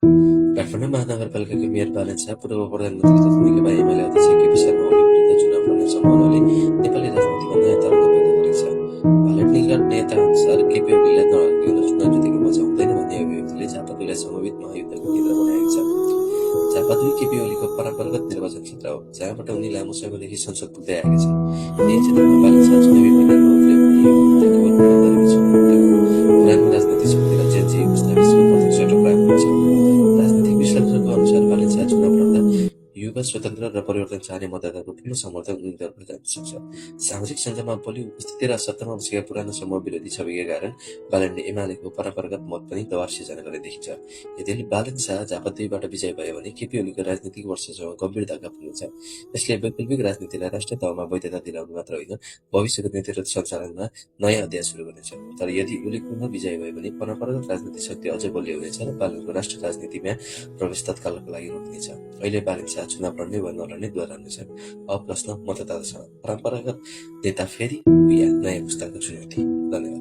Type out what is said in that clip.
Kathmandu महानगरपालिकाको mayor बालन शाह, पूर्व प्रधानमन्त्री तथा नेकपा एमाले अध्यक्ष केपी शर्मा ओली विरुद्ध चुनाव लड्ने सम्भावनाले नेपाली राजनीतिमा नयाँ तरङ्ग पैदा गरेको छ। भालेट निकट नेता अनुसार केपी ओलीलाई नहर्किन चुनाव जितेको मजा हुँदैन भन्ने अभिव्यक्तिले झापा 2लाई समवेत महायुद्धको केन्द्र बनाएको छ। झापा 2 केपी ओलीको परम्परागत निर्वाचन क्षेत्र हो, जहाँबाट उनी लामो समयदेखि संसद पुग्दै आएका छन्। यही क्षेत्रमा बालन शाह चुनावी मैदानमा उत्रे भने यो मुद्दा केवल उम्मेदवारीको छनौट हो। पुरानो राजनीति शक्ति र जेनजी युवा बीचको प्रत्यक्ष टकराव हुन्छ। राजनीतिक विश्लेषकको अनुसार बालन शाह चुनाव लड्दा युवा, स्वतन्त्र र परिवर्तन चाहने मतदाताको ठूलो समर्थन उनीतर्फ जान सक्छ। सामाजिक सञ्जालमा बलियो उपस्थिति र 70 वर्षका पुरानो समूह विरोधी छविका कारण बालनले एमालेको परम्परागत मत पनि दबार सिर्जना गर्ने देखिन्छ। यद्यपि बालन शाह झापा 2बाट विजय भयो भने केपी ओलीको राजनीतिक वर्षसँग गम्भीर धक्का पुग्नेछ। यसले वैकल्पिक राजनीतिलाई राष्ट्रिय तहमा वैधता दिलाउनु मात्र होइन, भविष्यको नेतृत्व सञ्चालनमा नयाँ अध्याय सुरु गर्नेछ। तर यदि ओली पुनः विजय भयो भने परम्परागत राजनीतिक शक्ति अझै बलियो हुनेछ र बालनको राष्ट्रिय राजनीतिमा प्रवेश तत्कालको लागि रोक्नेछ। अहिले बालन शाह चुनाव लड्ने वा नलड्ने दोहोऱ्याउनेछन्। अब प्रश्न मतदातासँग, परम्परागत नेता फेरि या नयाँ पुस्ताको चुनौती? धन्यवाद।